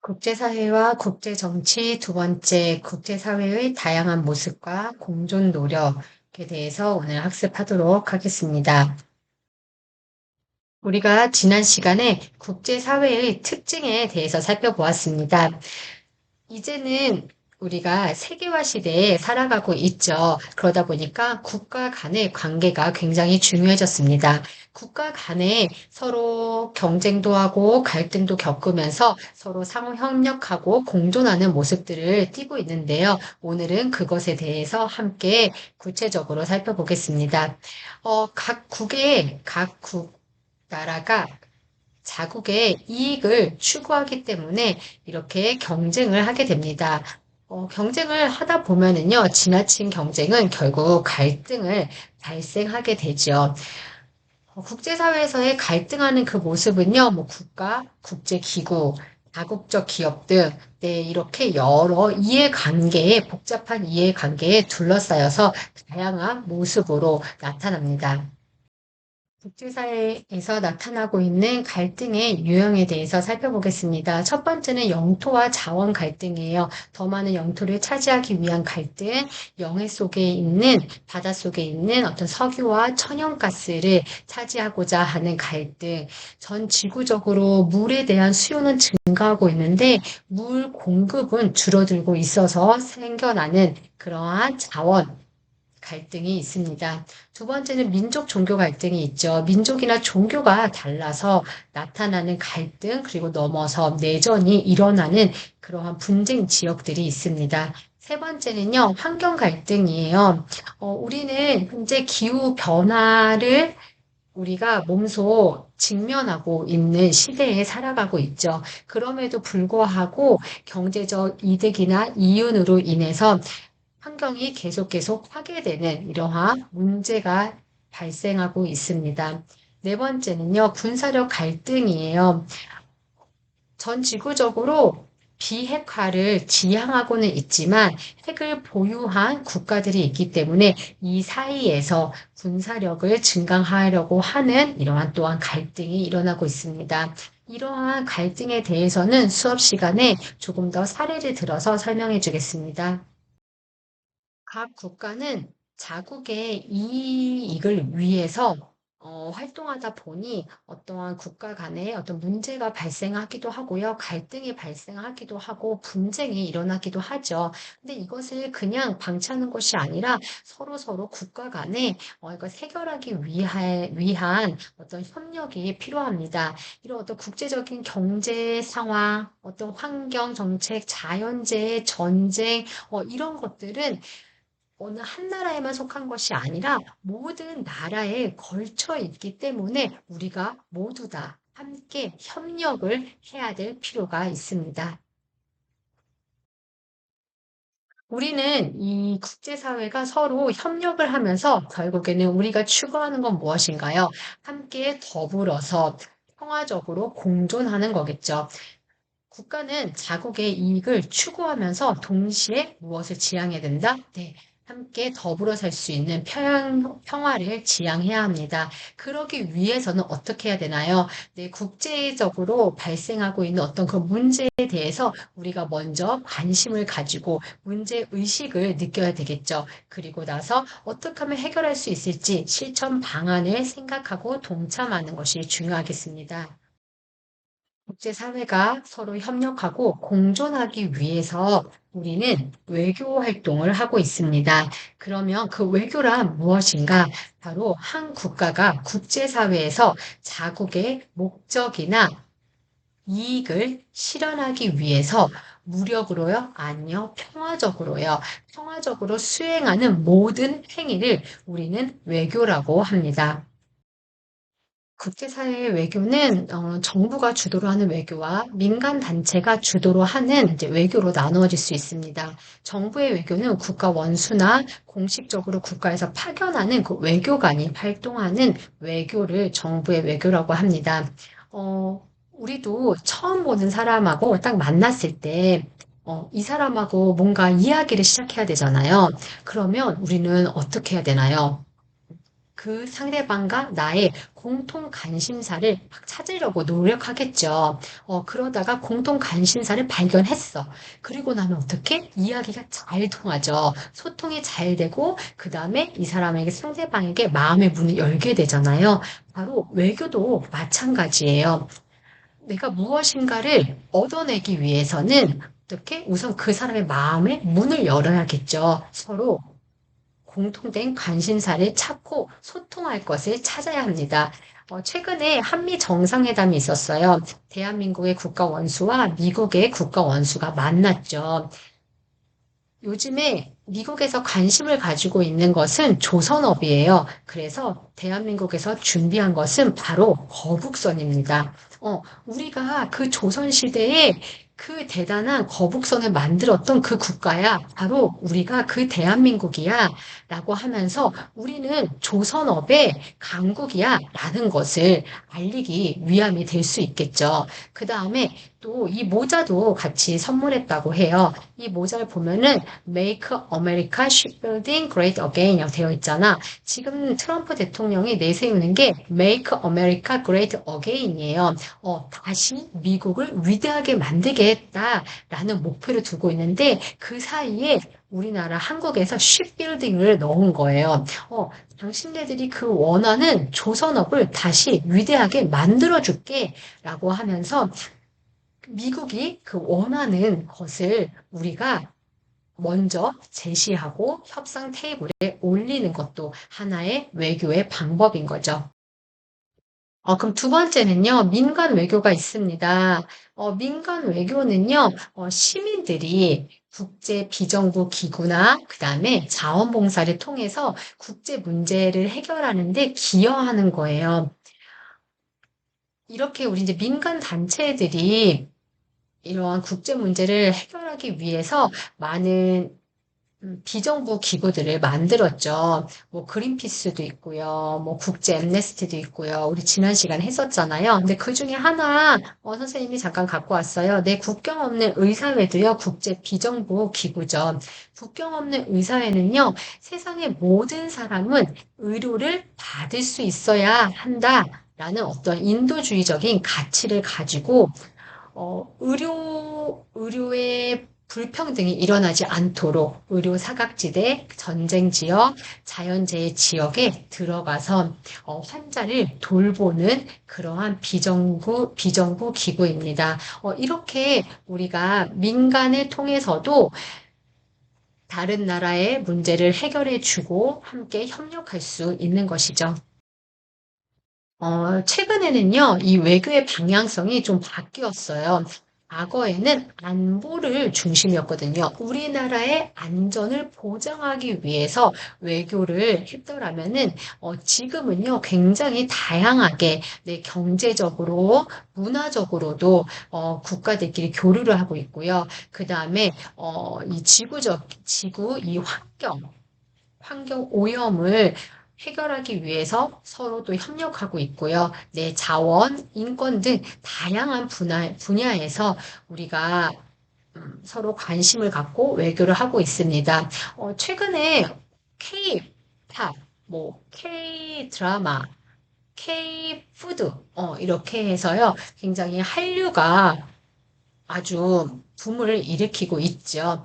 국제사회와 국제정치 두 번째, 국제사회의 다양한 모습과 공존 노력에 대해서 오늘 학습하도록 하겠습니다. 우리가 지난 시간에 국제사회의 특징에 대해서 살펴보았습니다. 이제는 우리가 세계화 시대에 살아가고 있죠. 그러다 보니까 국가 간의 관계가 굉장히 중요해졌습니다. 국가 간에 서로 경쟁도 하고 갈등도 겪으면서 서로 상호 협력하고 공존하는 모습들을 띠고 있는데요. 오늘은 그것에 대해서 함께 구체적으로 살펴보겠습니다. 각 나라가 자국의 이익을 추구하기 때문에 이렇게 경쟁을 하게 됩니다. 경쟁을 하다 보면은요, 지나친 경쟁은 결국 갈등을 발생하게 되죠. 국제사회에서의 갈등하는 그 모습은요, 뭐 국가, 국제기구, 다국적 기업 등, 네, 이렇게 여러 복잡한 이해관계에 둘러싸여서 다양한 모습으로 나타납니다. 국제사회에서 나타나고 있는 갈등의 유형에 대해서 살펴보겠습니다. 첫 번째는 영토와 자원 갈등이에요. 더 많은 영토를 차지하기 위한 갈등, 바다 속에 있는 어떤 석유와 천연가스를 차지하고자 하는 갈등, 전 지구적으로 물에 대한 수요는 증가하고 있는데 물 공급은 줄어들고 있어서 생겨나는 그러한 자원, 갈등이 있습니다. 두 번째는 민족 종교 갈등이 있죠. 민족이나 종교가 달라서 나타나는 갈등, 그리고 넘어서 내전이 일어나는 그러한 분쟁 지역들이 있습니다. 세 번째는요, 환경 갈등이에요. 우리는 현재 기후 변화를 우리가 몸소 직면하고 있는 시대에 살아가고 있죠. 그럼에도 불구하고 경제적 이득이나 이윤으로 인해서 환경이 계속 파괴되는 이러한 문제가 발생하고 있습니다. 네 번째는요, 군사력 갈등이에요. 전 지구적으로 비핵화를 지향하고는 있지만 핵을 보유한 국가들이 있기 때문에 이 사이에서 군사력을 증강하려고 하는 이러한 또한 갈등이 일어나고 있습니다. 이러한 갈등에 대해서는 수업 시간에 조금 더 사례를 들어서 설명해 주겠습니다. 각 국가는 자국의 이익을 위해서 활동하다 보니 어떠한 국가 간에 어떤 문제가 발생하기도 하고요. 갈등이 발생하기도 하고 분쟁이 일어나기도 하죠. 근데 이것을 그냥 방치하는 것이 아니라 서로 국가 간에 이걸 해결하기 위한 어떤 협력이 필요합니다. 이런 어떤 국제적인 경제 상황, 어떤 환경 정책, 자연재해, 전쟁, 이런 것들은 어느 한 나라에만 속한 것이 아니라 모든 나라에 걸쳐 있기 때문에 우리가 모두 다 함께 협력을 해야 될 필요가 있습니다. 우리는 이 국제사회가 서로 협력을 하면서 결국에는 우리가 추구하는 건 무엇인가요? 함께 더불어서 평화적으로 공존하는 거겠죠. 국가는 자국의 이익을 추구하면서 동시에 무엇을 지향해야 된다? 네. 함께 더불어 살 수 있는 평화를 지향해야 합니다. 그러기 위해서는 어떻게 해야 되나요? 네, 국제적으로 발생하고 있는 어떤 그 문제에 대해서 우리가 먼저 관심을 가지고 문제 의식을 느껴야 되겠죠. 그리고 나서 어떻게 하면 해결할 수 있을지 실천 방안을 생각하고 동참하는 것이 중요하겠습니다. 국제사회가 서로 협력하고 공존하기 위해서 우리는 외교 활동을 하고 있습니다. 그러면 그 외교란 무엇인가? 바로 한 국가가 국제사회에서 자국의 목적이나 이익을 실현하기 위해서 무력으로요? 아니요, 평화적으로요. 평화적으로 수행하는 모든 행위를 우리는 외교라고 합니다. 국제사회의 외교는 정부가 주도로 하는 외교와 민간 단체가 주도로 하는 이제 외교로 나누어질 수 있습니다. 정부의 외교는 국가 원수나 공식적으로 국가에서 파견하는 그 외교관이 활동하는 외교를 정부의 외교라고 합니다. 우리도 처음 보는 사람하고 딱 만났을 때 이 사람하고 뭔가 이야기를 시작해야 되잖아요. 그러면 우리는 어떻게 해야 되나요? 그 상대방과 나의 공통 관심사를 막 찾으려고 노력하겠죠. 그러다가 공통 관심사를 발견했어. 그리고 나면 어떻게? 이야기가 잘 통하죠. 소통이 잘 되고, 그 다음에 이 사람에게, 상대방에게 마음의 문을 열게 되잖아요. 바로 외교도 마찬가지예요. 내가 무엇인가를 얻어내기 위해서는 어떻게? 우선 그 사람의 마음의 문을 열어야겠죠. 서로 공통된 관심사를 찾고 소통할 것을 찾아야 합니다. 최근에 한미 정상회담이 있었어요. 대한민국의 국가 원수와 미국의 국가 원수가 만났죠. 요즘에 미국에서 관심을 가지고 있는 것은 조선업이에요. 그래서 대한민국에서 준비한 것은 바로 거북선입니다. 우리가 그 조선시대에 그 대단한 거북선을 만들었던 그 국가야. 바로 우리가 그 대한민국이야. 라고 하면서 우리는 조선업의 강국이야. 라는 것을 알리기 위함이 될 수 있겠죠. 그 다음에 또 이 모자도 같이 선물했다고 해요. 이 모자를 보면은 Make America Shipbuilding Great Again 이라고 되어 있잖아. 지금 트럼프 대통령이 내세우는 게 Make America Great Again이에요. 다시 미국을 위대하게 만들겠다라는 목표를 두고 있는데 그 사이에 우리나라 한국에서 shipbuilding을 넣은 거예요. 당신네들이 그 원하는 조선업을 다시 위대하게 만들어줄게 라고 하면서 미국이 그 원하는 것을 우리가 먼저 제시하고 협상 테이블에 올리는 것도 하나의 외교의 방법인 거죠. 그럼 두 번째는요, 민간 외교가 있습니다. 민간 외교는요, 시민들이 국제 비정부 기구나 그다음에 자원봉사를 통해서 국제 문제를 해결하는 데 기여하는 거예요. 이렇게 우리 이제 민간 단체들이 이러한 국제 문제를 해결하기 위해서 많은 비정부 기구들을 만들었죠. 뭐 그린피스도 있고요. 뭐 국제 엠네스티도 있고요. 우리 지난 시간에 했었잖아요. 근데 그 중에 하나 선생님이 잠깐 갖고 왔어요. 네, 국경 없는 의사회도요. 국제 비정부 기구죠. 국경 없는 의사회는요. 세상의 모든 사람은 의료를 받을 수 있어야 한다라는 어떤 인도주의적인 가치를 가지고 의료의 불평등이 일어나지 않도록 의료 사각지대, 전쟁 지역, 자연재해 지역에 들어가서 환자를 돌보는 그러한 비정부 기구입니다. 이렇게 우리가 민간을 통해서도 다른 나라의 문제를 해결해 주고 함께 협력할 수 있는 것이죠. 최근에는요, 이 외교의 방향성이 좀 바뀌었어요. 과거에는 안보를 중심이었거든요. 우리나라의 안전을 보장하기 위해서 외교를 했더라면은, 지금은요, 굉장히 다양하게, 네, 경제적으로, 문화적으로도, 국가들끼리 교류를 하고 있고요. 그 다음에, 지구, 환경 오염을 해결하기 위해서 서로 또 협력하고 있고요. 네, 자원, 인권 등 다양한 분야에서 우리가 서로 관심을 갖고 외교를 하고 있습니다. 최근에 K-팝, 뭐 K-드라마, K-푸드 이렇게 해서요. 굉장히 한류가 아주 붐을 일으키고 있죠.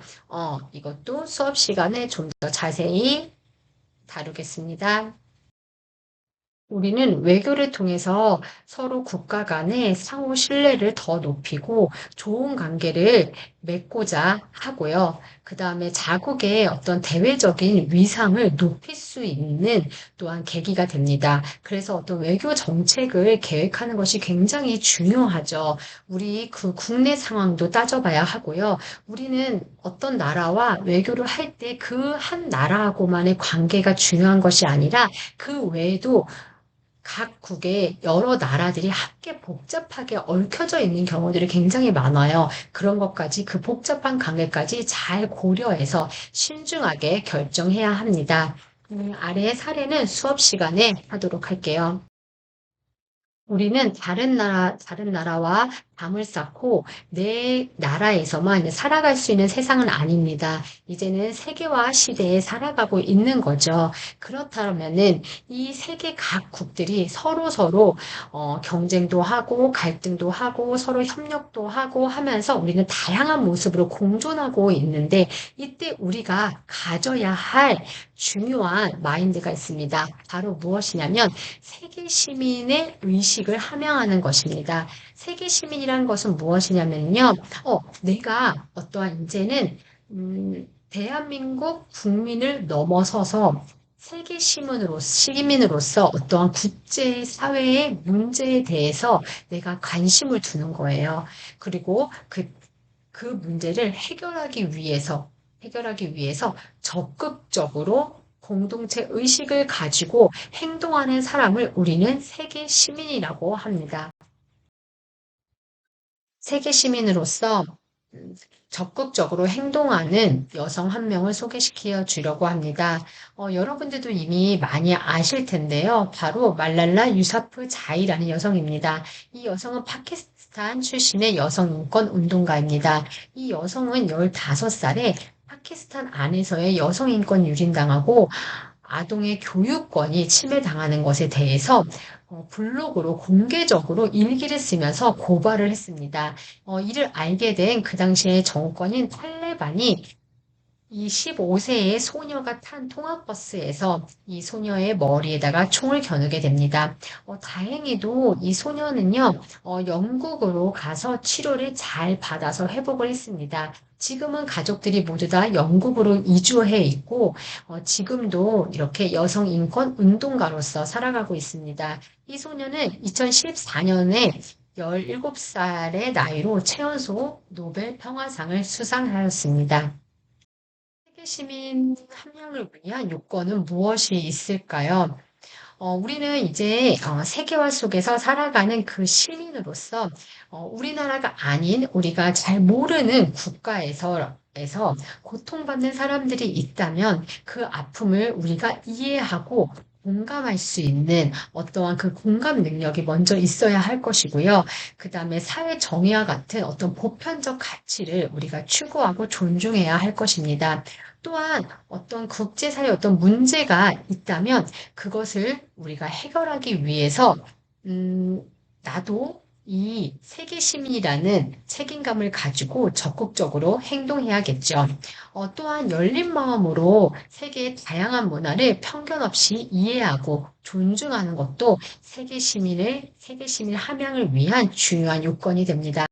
이것도 수업 시간에 좀 더 자세히 다루겠습니다. 우리는 외교를 통해서 서로 국가 간의 상호 신뢰를 더 높이고 좋은 관계를 맺고자 하고요. 그 다음에 자국의 어떤 대외적인 위상을 높일 수 있는 또한 계기가 됩니다. 그래서 어떤 외교 정책을 계획하는 것이 굉장히 중요하죠. 우리 그 국내 상황도 따져봐야 하고요. 우리는 어떤 나라와 외교를 할 때 그 한 나라하고만의 관계가 중요한 것이 아니라 그 외에도 각국의 여러 나라들이 함께 복잡하게 얽혀져 있는 경우들이 굉장히 많아요. 그런 것까지 그 복잡한 관계까지 잘 고려해서 신중하게 결정해야 합니다. 아래의 사례는 수업 시간에 하도록 할게요. 우리는 다른 나라와 담을 쌓고 내 나라에서만 살아갈 수 있는 세상은 아닙니다. 이제는 세계화 시대에 살아가고 있는 거죠. 그렇다면은 이 세계 각국들이 서로 경쟁도 하고 갈등도 하고 서로 협력도 하고 하면서 우리는 다양한 모습으로 공존하고 있는데 이때 우리가 가져야 할 중요한 마인드가 있습니다. 바로 무엇이냐면 세계 시민의 의식을 함양하는 것입니다. 세계 시민이라는 것은 무엇이냐면요. 내가 어떠한 이제는 대한민국 국민을 넘어서서 세계 시민으로서 어떠한 국제사회의 문제에 대해서 내가 관심을 두는 거예요. 그리고 그 문제를 해결하기 위해서 적극적으로 공동체 의식을 가지고 행동하는 사람을 우리는 세계 시민이라고 합니다. 세계 시민으로서 적극적으로 행동하는 여성 한 명을 소개시켜 주려고 합니다. 여러분들도 이미 많이 아실 텐데요. 바로 말랄라 유사프 자이라는 여성입니다. 이 여성은 파키스탄 출신의 여성 인권 운동가입니다. 이 여성은 15살에 파키스탄 안에서의 여성 인권 유린당하고 아동의 교육권이 침해당하는 것에 대해서 블로그로 공개적으로 일기를 쓰면서 고발을 했습니다. 이를 알게 된 그 당시의 정권인 탈레반이 이 15세의 소녀가 탄 통학버스에서 이 소녀의 머리에다가 총을 겨누게 됩니다. 다행히도 이 소녀는요, 영국으로 가서 치료를 잘 받아서 회복을 했습니다. 지금은 가족들이 모두 다 영국으로 이주해 있고, 지금도 이렇게 여성 인권 운동가로서 살아가고 있습니다. 이 소녀는 2014년에 17살의 나이로 최연소 노벨 평화상을 수상하였습니다. 세계 시민 한 명을 위한 요건은 무엇이 있을까요? 우리는 이제 세계화 속에서 살아가는 그 시민으로서 우리나라가 아닌 우리가 잘 모르는 국가에서 고통받는 사람들이 있다면 그 아픔을 우리가 이해하고 공감할 수 있는 어떠한 그 공감 능력이 먼저 있어야 할 것이고요. 그 다음에 사회 정의와 같은 어떤 보편적 가치를 우리가 추구하고 존중해야 할 것입니다. 또한 어떤 국제사회에 어떤 문제가 있다면 그것을 우리가 해결하기 위해서, 나도 이 세계 시민이라는 책임감을 가지고 적극적으로 행동해야겠죠. 또한 열린 마음으로 세계의 다양한 문화를 편견 없이 이해하고 존중하는 것도 세계 시민 함양을 위한 중요한 요건이 됩니다.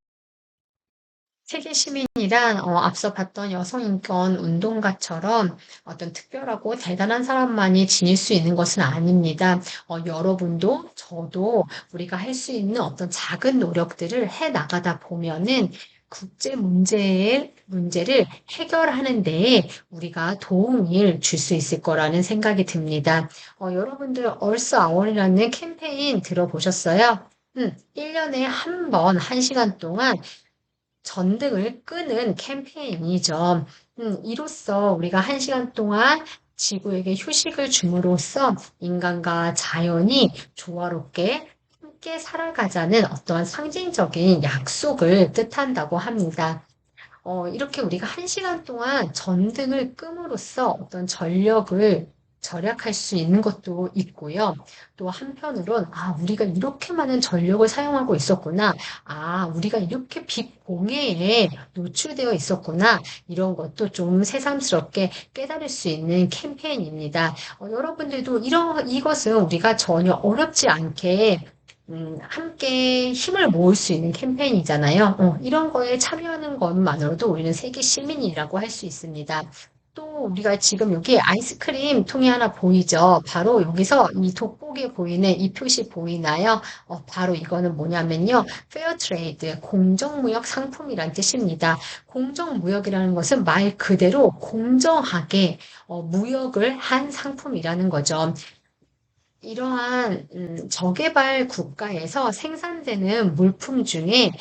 세계 시민이란 앞서 봤던 여성인권 운동가처럼 어떤 특별하고 대단한 사람만이 지닐 수 있는 것은 아닙니다. 여러분도 저도 우리가 할 수 있는 어떤 작은 노력들을 해 나가다 보면은 문제를 해결하는 데에 우리가 도움을 줄 수 있을 거라는 생각이 듭니다. 여러분들 얼스 아워이라는 캠페인 들어보셨어요? 1년에 한 번, 1시간 동안 전등을 끄는 캠페인이죠. 이로써 우리가 1시간 동안 지구에게 휴식을 줌으로써 인간과 자연이 조화롭게 함께 살아가자는 어떠한 상징적인 약속을 뜻한다고 합니다. 이렇게 우리가 1시간 동안 전등을 끔으로써 어떤 전력을 절약할 수 있는 것도 있고요. 또 한편으론, 우리가 이렇게 많은 전력을 사용하고 있었구나. 우리가 이렇게 빛 공해에 노출되어 있었구나. 이런 것도 좀 새삼스럽게 깨달을 수 있는 캠페인입니다. 여러분들도 이것은 우리가 전혀 어렵지 않게 함께 힘을 모을 수 있는 캠페인이잖아요. 이런 거에 참여하는 것만으로도 우리는 세계 시민이라고 할 수 있습니다. 또 우리가 지금 여기 아이스크림 통이 하나 보이죠? 바로 여기서 이 돋보기에 보이는 이 표시 보이나요? 바로 이거는 뭐냐면요. 페어 트레이드, 공정무역 상품이란 뜻입니다. 공정무역이라는 것은 말 그대로 공정하게 무역을 한 상품이라는 거죠. 이러한 저개발 국가에서 생산되는 물품 중에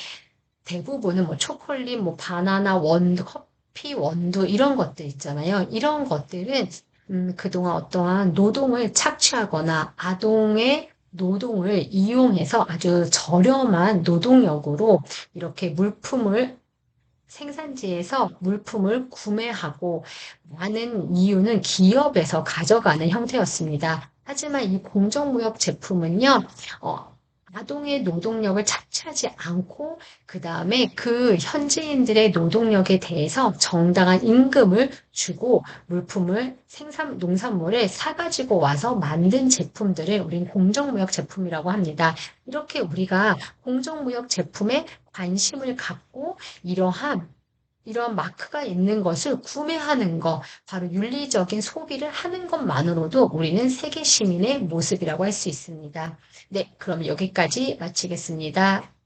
대부분은 뭐 초콜릿, 뭐 바나나, 원두, 커피, 원두 이런 것들 있잖아요. 이런 것들은 그동안 어떠한 노동을 착취하거나 아동의 노동을 이용해서 아주 저렴한 노동력으로 이렇게 생산지에서 물품을 구매하고 많은 이유는 기업에서 가져가는 형태였습니다. 하지만 이 공정무역 제품은요, 어, 아동의 노동력을 착취하지 않고 그 다음에 그 현지인들의 노동력에 대해서 정당한 임금을 주고 농산물을 사가지고 와서 만든 제품들을 우린 공정무역 제품이라고 합니다. 이렇게 우리가 공정무역 제품에 관심을 갖고 이러한 마크가 있는 것을 구매하는 것, 바로 윤리적인 소비를 하는 것만으로도 우리는 세계 시민의 모습이라고 할 수 있습니다. 네, 그럼 여기까지 마치겠습니다.